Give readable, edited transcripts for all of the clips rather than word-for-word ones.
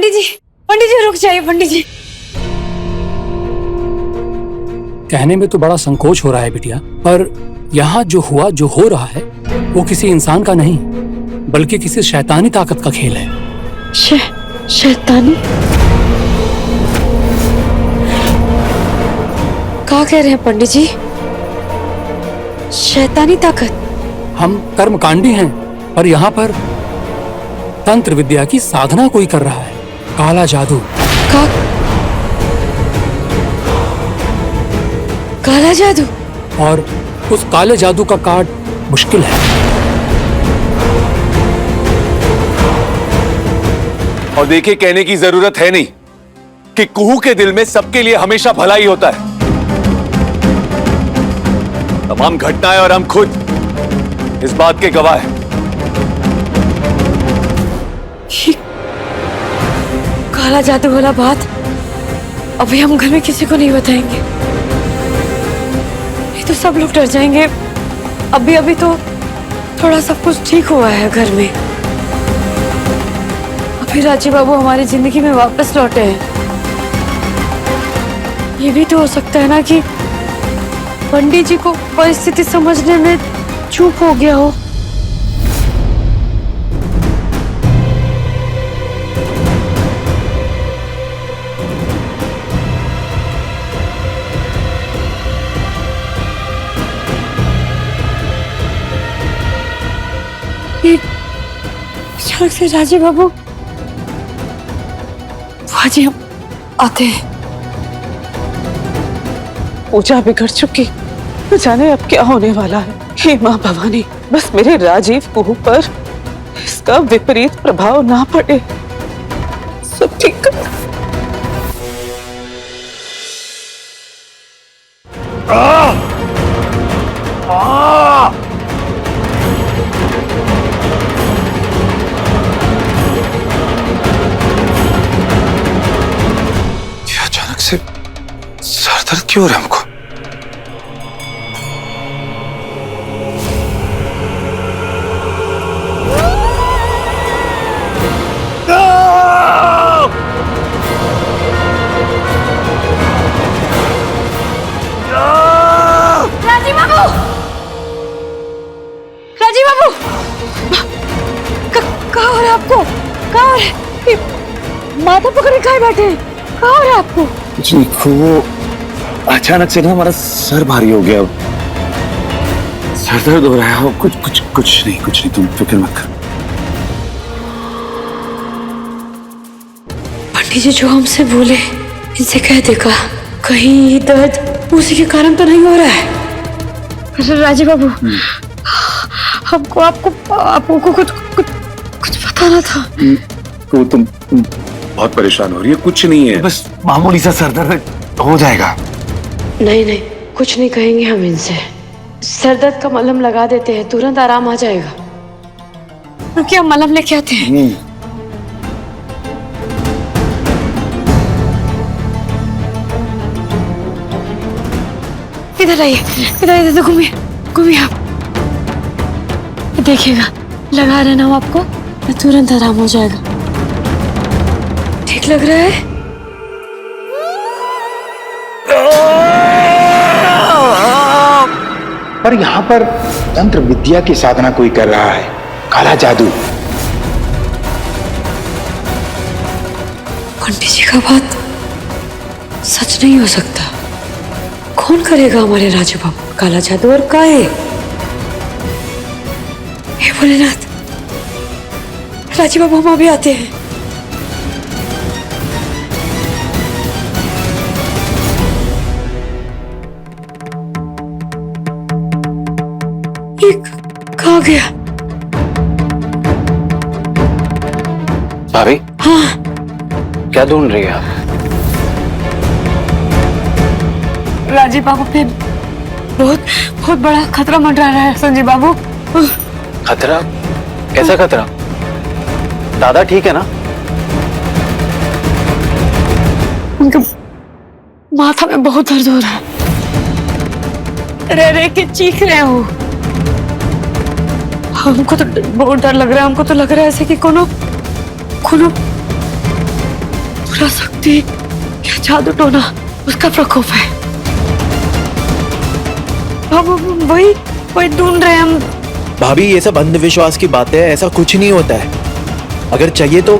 पंडित जी रुक जाइए पंडित जी। कहने में तो बड़ा संकोच हो रहा है बिटिया, पर यहाँ जो हुआ जो हो रहा है वो किसी इंसान का नहीं बल्कि किसी शैतानी ताकत का खेल है। शैतानी? क्या कह रहे हैं पंडित जी? शैतानी ताकत? हम कर्मकांडी हैं, पर यहाँ पर तंत्र विद्या की साधना कोई कर रहा है, काला जादू। काला जादू? और उस काले जादू का काट मुश्किल है। और देखिए, कहने की जरूरत है नहीं कि कुहू के दिल में सबके लिए हमेशा भला ही होता है। तमाम घटनाएं और हम खुद इस बात के गवाह हैं। काला जादू वाला बात अभी हम घर में किसी को नहीं बताएंगे, नहीं तो सब लोग डर जाएंगे। अभी तो थोड़ा सब कुछ ठीक हुआ है घर में। अभी राजीव बाबू हमारी जिंदगी में वापस लौटे हैं। ये भी तो हो सकता है ना कि पंडित जी को परिस्थिति समझने में चूक हो गया हो। अचानक से राजीव बाबू, जी हम आते हैं। पूजा बिगड़ चुकी, न जाने अब क्या होने वाला है। हे माँ भवानी, बस मेरे राजीव कुहू पर इसका विपरीत प्रभाव ना पड़े, सब ठीक कर। अचानक से सर दर्द क्यों हो रहा है हमको? राजीव बाबू, राजीव बाबू, कहाँ हो रहा है आपको? कहाँ हो रहा है? माथा पकड़े कहाँ बैठे हैं? कहाँ हो रहा है आपको? कुछ नहीं, वो अचानक से ना हमारा सर भारी हो गया, सर दर्द हो रहा है। कुछ नहीं, तुम फिक्र मत कर। पंडित जी जो हमसे बोले इनसे कह देगा, कहीं दर्द उसी के कारण तो नहीं हो रहा है। राजीव बाबू, हमको आपको कुछ बताना था। तो तुम बहुत परेशान हो रही है? कुछ नहीं है, बस मामूली सा सर दर्द हो जाएगा। नहीं, कुछ नहीं कहेंगे हम इनसे। सर दर्द का मलहम लगा देते हैं, तुरंत आराम आ जाएगा। क्योंकि हम मलहम लेके आते हैं। इधर आइए, इधर घूमिए आप। देखिएगा, लगा रहे ना हम आपको, तुरंत आराम हो जाएगा। ठीक लग रहा है? पर यहाँ पर तंत्र विद्या की साधना कोई कर रहा है, काला जादू। पंडित जी का बात सच नहीं हो सकता। कौन करेगा हमारे राजू बाबू काला जादू? और काहे? हे भोलेनाथ, राजीव बाबू हम अभी आते हैं। ये कहाँ गया? भाभी, हाँ, क्या ढूंढ रही है आप? राजीव बाबू पे बहुत बड़ा खतरा मंडरा रहा है संजीव बाबू। खतरा? कैसा खतरा? दादा ठीक है ना? उनके माथा में बहुत दर्द हो रहा है, रह के चीख रहे हो। हमको तो बहुत डर लग रहा है। हमको तो लग रहा है ऐसे कि कोनो पूरा शक्ति क्या जादू टोना उसका प्रकोप है। हम वही ढूंढ रहे हैं हम। भाभी ये सब अंधविश्वास की बातें है, ऐसा कुछ नहीं होता है। अगर चाहिए तो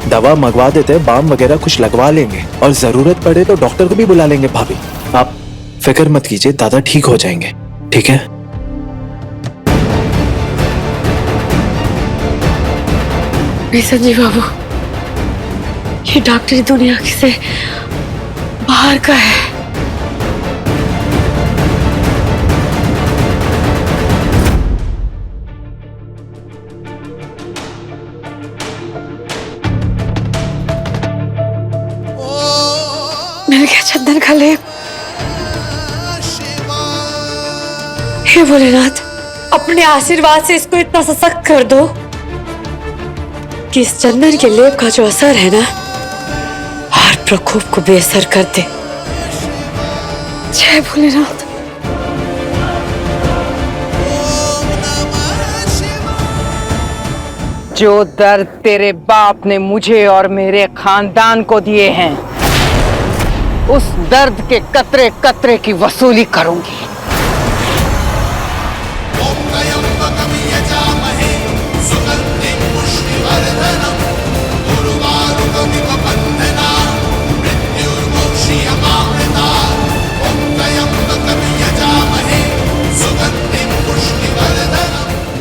दवा मंगवा देते हैं, बाम वगैरह कुछ लगवा लेंगे और जरूरत पड़े तो डॉक्टर को भी बुला लेंगे। भाभी आप फिक्र मत कीजिए, दादा ठीक हो जाएंगे, ठीक है? नहीं संजीव बाबू, ये डॉक्टरी दुनिया से बाहर का है। मिल गया चंदन का लेप। हे भोलेनाथ, अपने आशीर्वाद से इसको इतना सशक्त कर दो कि इस चंदन के लेप का जो असर है ना, हर प्रकोप को बेअसर कर दे। जय भोलेनाथ। जो दर्द तेरे बाप ने मुझे और मेरे खानदान को दिए हैं, उस दर्द के कतरे कतरे की वसूली करूंगी।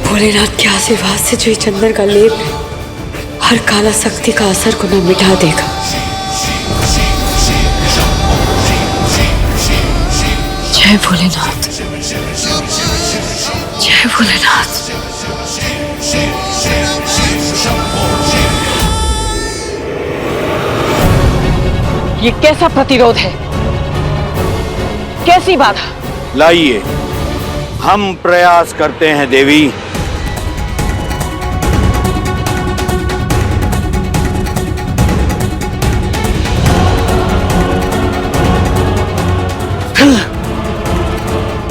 भोलेनाथ के आशीर्वाद से जो ये चंदन का लेप हर काला शक्ति का असर को न मिटा देगा। जय भोलेनाथ, जय भोलेनाथ। ये कैसा प्रतिरोध है, कैसी बाधा? लाइए, हम प्रयास करते हैं देवी।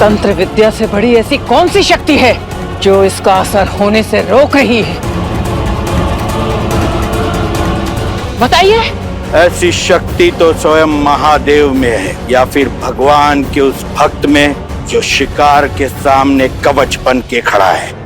तंत्र विद्या से बड़ी ऐसी कौन सी शक्ति है जो इसका असर होने से रोक रही है? बताइए। ऐसी शक्ति तो स्वयं महादेव में है, या फिर भगवान के उस भक्त में जो शिकार के सामने कवच बन के खड़ा है।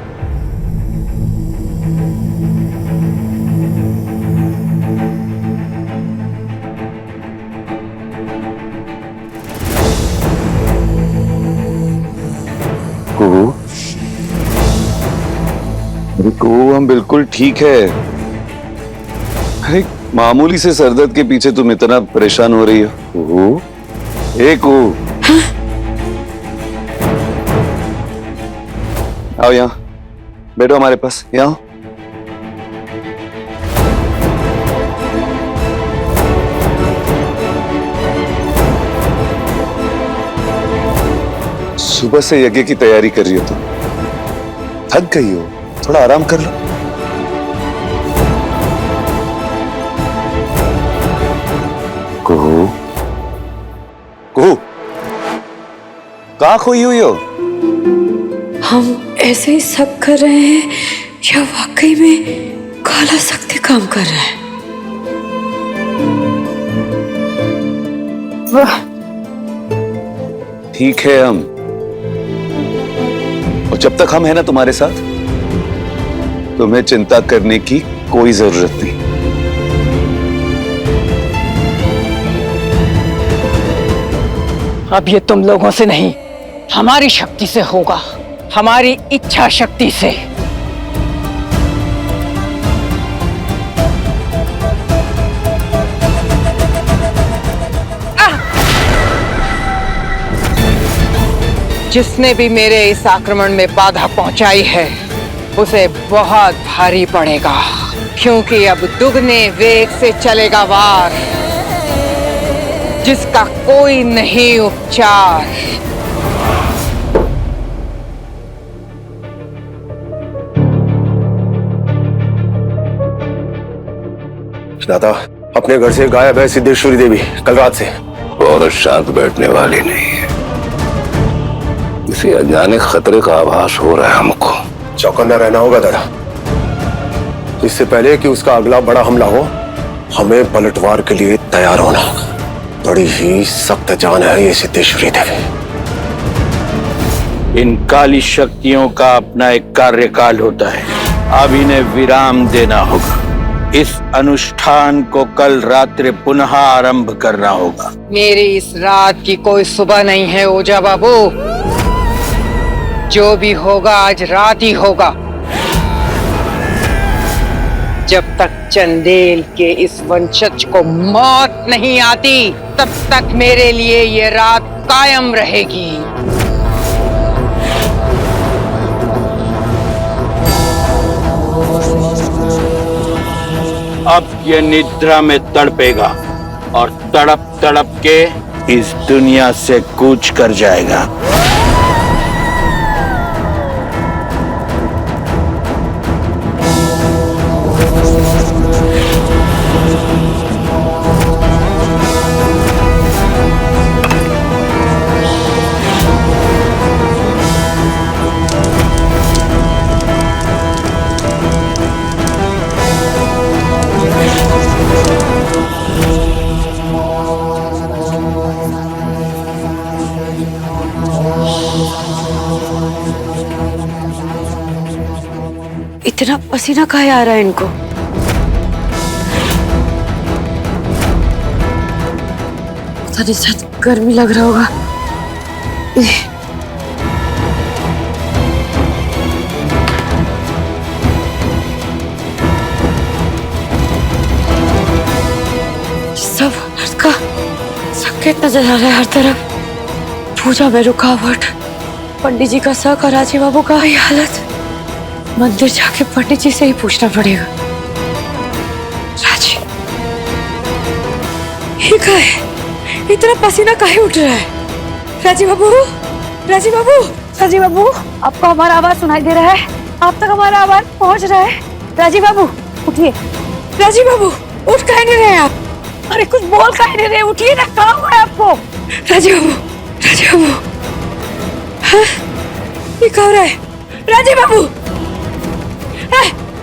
कुहू, हम बिल्कुल ठीक है। अरे मामूली से सरदर्द के पीछे तुम इतना परेशान हो रही हो। कुहू, ए कुहू, आओ यहाँ बैठो हमारे पास, यहाँ। सुबह से यज्ञ की तैयारी कर रही हो तुम, थक गई हो, थोड़ा आराम कर लो। कुहू, कुहू, कहाँ खोई हुई हो? हम ऐसे ही शक कर रहे हैं या वाकई में काला शक्ति काम कर रहा है? ठीक है हम, और जब तक हम हैं ना तुम्हारे साथ, तुम्हें चिंता करने की कोई जरूरत नहीं। अब ये तुम लोगों से नहीं, हमारी शक्ति से होगा, हमारी इच्छा शक्ति से। जिसने भी मेरे इस आक्रमण में बाधा पहुंचाई है, उसे बहुत भारी पड़ेगा, क्योंकि अब दुगने वेग से चलेगा वार, जिसका कोई नहीं उपचार। दादा, अपने घर से गायब है सिद्धेश्वरी देवी कल रात से। और शांत बैठने वाली नहीं है, किसी अनजाने खतरे का आभास हो रहा है हमको। चौकन्ना रहना होगा दादा, इससे पहले कि उसका अगला बड़ा हमला हो। हमें पलटवार के लिए तैयार होना होगा। बड़ी ही सख्त जान है ये सिद्धेश्वरी देवी। इन काली शक्तियों का अपना एक कार्यकाल होता है, अब इन्हें विराम देना होगा। इस अनुष्ठान को कल रात्रि पुनः आरंभ करना होगा। मेरी इस रात की कोई सुबह नहीं है ओझा बाबू। जो भी होगा आज रात ही होगा। जब तक चंदेल के इस वंशज को मौत नहीं आती तब तक मेरे लिए ये रात कायम रहेगी। अब ये निद्रा में तड़पेगा और तड़प तड़प के इस दुनिया से कूच कर जाएगा। इतना पसीना काहे आ रहा है इनको? पता नहीं, शायद गर्मी लग रहा होगा। सब लड़का संकेत नजर आ रहा है हर तरफ। पूजा में रुकावट, पंडित जी का शक और राजीव बाबू का ये हालत। मंदिर जाके पंडित जी से ही पूछना पड़ेगा। राजी, ये क्या है? इतना पसीना काहे उठ रहा है? राजीव बाबू, राजीव बाबू, राजीव बाबू, आपको हमारा आवाज सुनाई दे रहा है? आप तक हमारा आवाज पहुंच रहा है? राजीव बाबू उठिए। राजीव बाबू उठ काहे नहीं रहे आप? अरे कुछ बोल काहे नहीं रहे? उठिए ना, क्या हुआ है आपको? राजीव बाबू, राजीव बाबू, हाँ? ये क्या हो रहा है? राजीव बाबू,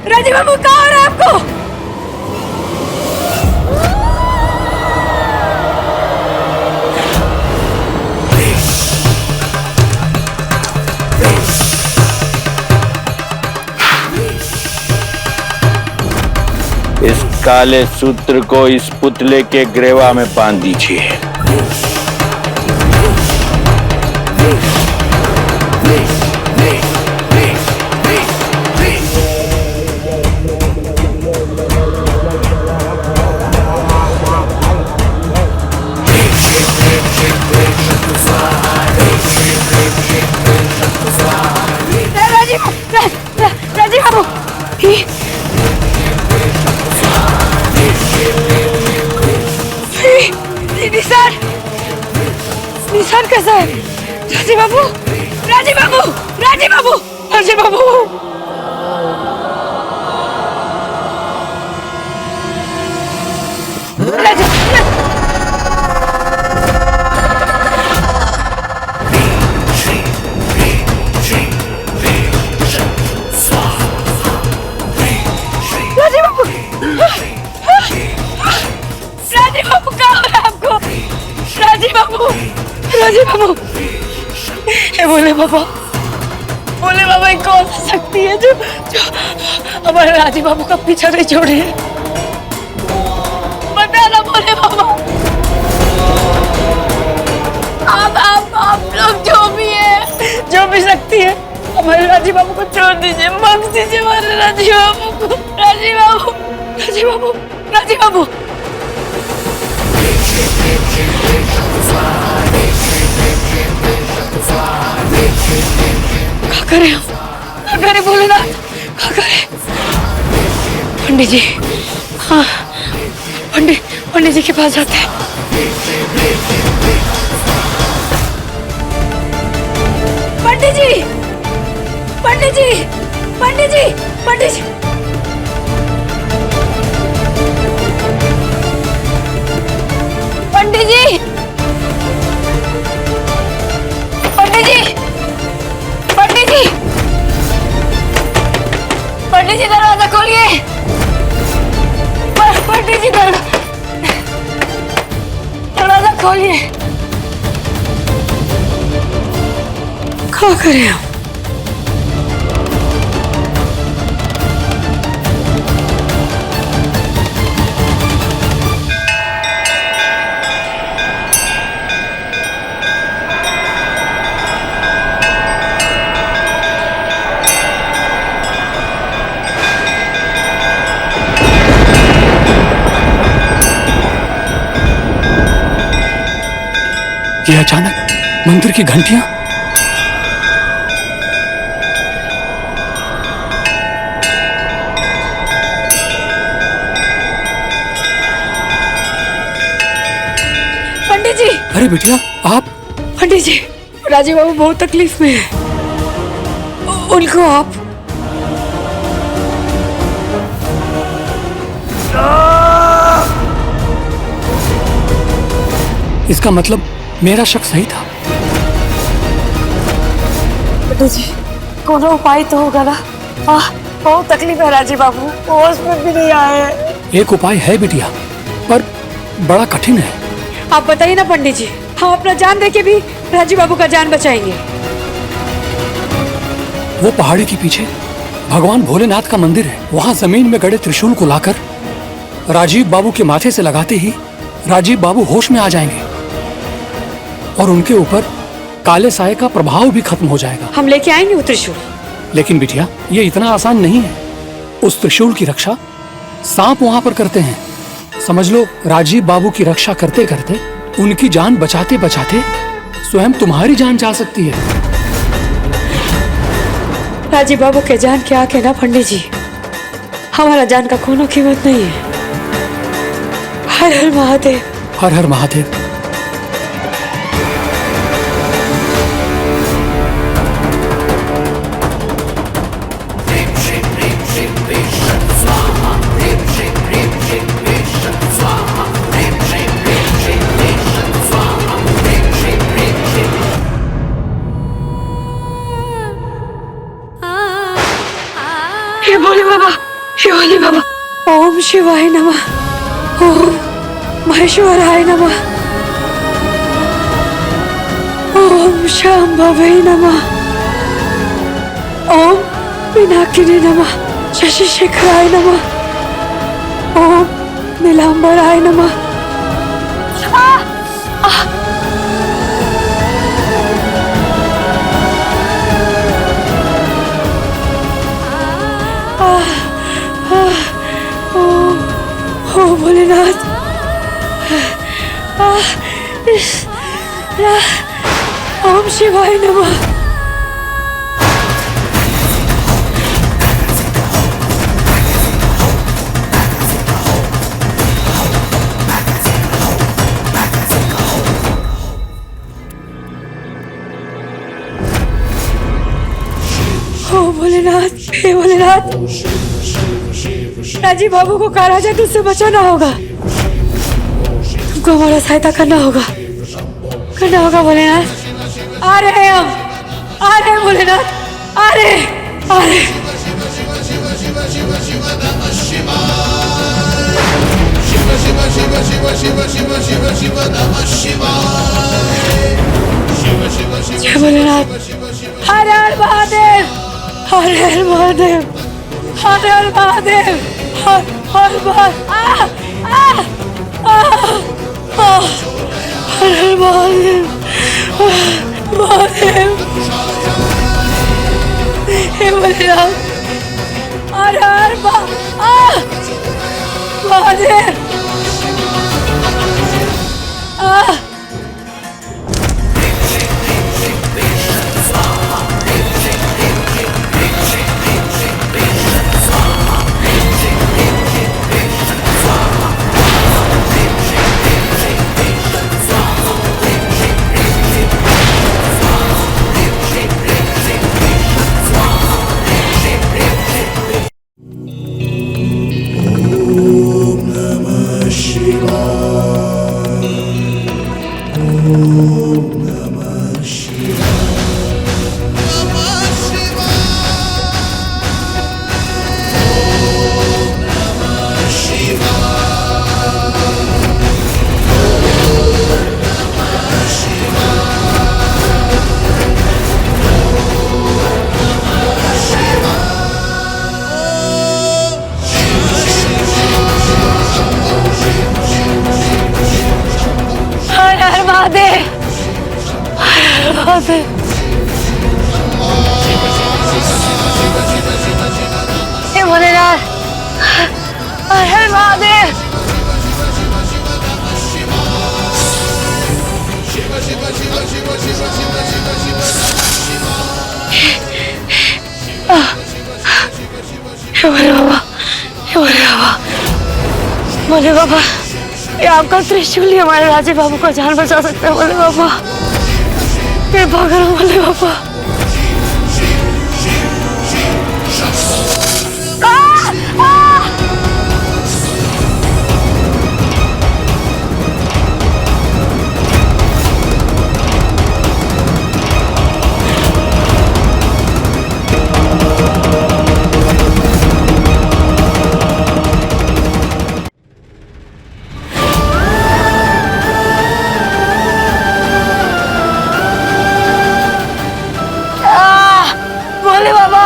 राजीव बाबू क्या हो रहा है आपको? इस काले सूत्र को इस पुतले के ग्रेवा में बांध दीजिए। राजीव बाबू, निशान, निशान कैसा है? राजीव बाबू, राजीव बाबू, राजीव बाबू, राजीव बाबू, राजीव बाबू, ये बोले बाबा कौन सा शक्ति है जो हमारे राजीव बाबू का पीछा नहीं छोड़े? बता ना बोले बाबा। आप लोग जो भी शक्ति है हमारे राजीव बाबू को छोड़ दीजिए, बख्श दीजिए हमारे राजीव बाबू को। राजीव बाबू, राजीव बाबू, राजीव बाबू, क्या करें हम? क्या करें भोलेनाथ? क्या करें? पंडित जी, हाँ, पंडित जी के पास जाते हैं। पंडित जी, पंडित जी, पंडित जी, पंडित जी, पंडित जी, पंडित जी, पंडित जी, पंडित जी दरवाजा खोलिए। पंडित जी दरवाजा खोलिए। क्या करें हम? ये अचानक मंदिर की घंटियां। पंडित जी, अरे बिटिया आप। पंडित जी, राजीव बाबू बहुत तकलीफ में है। उनको आप इसका मतलब मेरा शक सही था। पंडित जी, कोनो उपाय तो होगा ना? बहुत तकलीफ है राजीव बाबू, वो हॉस्पिटल भी नहीं आए हैं। एक उपाय है बिटिया, पर बड़ा कठिन है। आप बताइए ना पंडित जी, हम अपना जान दे के भी राजीव बाबू का जान बचाएंगे। वो पहाड़ी के पीछे भगवान भोलेनाथ का मंदिर है। वहां जमीन में गड़े त्रिशूल को लाकर राजीव बाबू के माथे से लगाते ही राजीव बाबू होश में आ जाएंगे और उनके ऊपर काले साये का प्रभाव भी खत्म हो जाएगा। हम लेके आएंगे वो त्रिशूल। लेकिन बिटिया, ये इतना आसान नहीं है। उस त्रिशूल की रक्षा सांप वहां पर करते हैं। समझ लो, राजीव बाबू की रक्षा करते करते, उनकी जान बचाते बचाते स्वयं तुम्हारी जान जा सकती है। राजीव बाबू के जान के आके ना पंडित जी, हमारा जान का कोनो कीमत नहीं है। हर हर महादेव। हर हर महादेव। हे भोले बाबा, हे भोले बाबा। ओम शिवाय नमः, ओम महेश्वराय नमः, ओम शांभवे नमः, ओम पिनाकिनी नमः, शशि शेखराय नमः, ओम नीलांबराय नमः। ओ भोलेनाथ, ओम शिवाय नमः। ओ भोलेनाथ, हे भोलेनाथ, राजीव बाबू को काराजा तुझसे बचाना होगा। तुमको हमारा सहायता करना होगा भोलेनाथ। आ रहे हैं हम, आ रहे हैं भोलेनाथ, आ रहे, आ रहे। जय भोलेनाथ। हर हर महादेव, हर हर महादेव, हर हर महादेव, हर हर महादेव, हर हर महादेव, महादेव। हे भोलेनाथ, हर हर महादेव। नमः बात है। हे भोलेनाथ, हे महादेव। हे भोले बाबा, हे भोले बाबा, भोले बाबा, ये आपका त्रिशूल ही हमारे राजीव बाबू का जान बचा सकते हैं। भोले बाबा, कृपा करो भोले बाबा। भोले बाबा,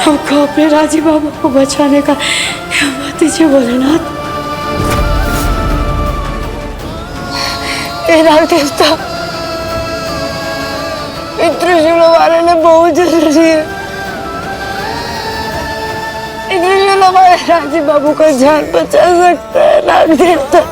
हमको अपने राजीव बाबू को बचाने का हिम्मत दीजिए भोलेनाथ। हे नाग देवता, त्रिशूल हमारे लिए बहुत जरूरी है। त्रिशूल हमारे राजीव बाबू का जान बचा सकता है नाग देवता।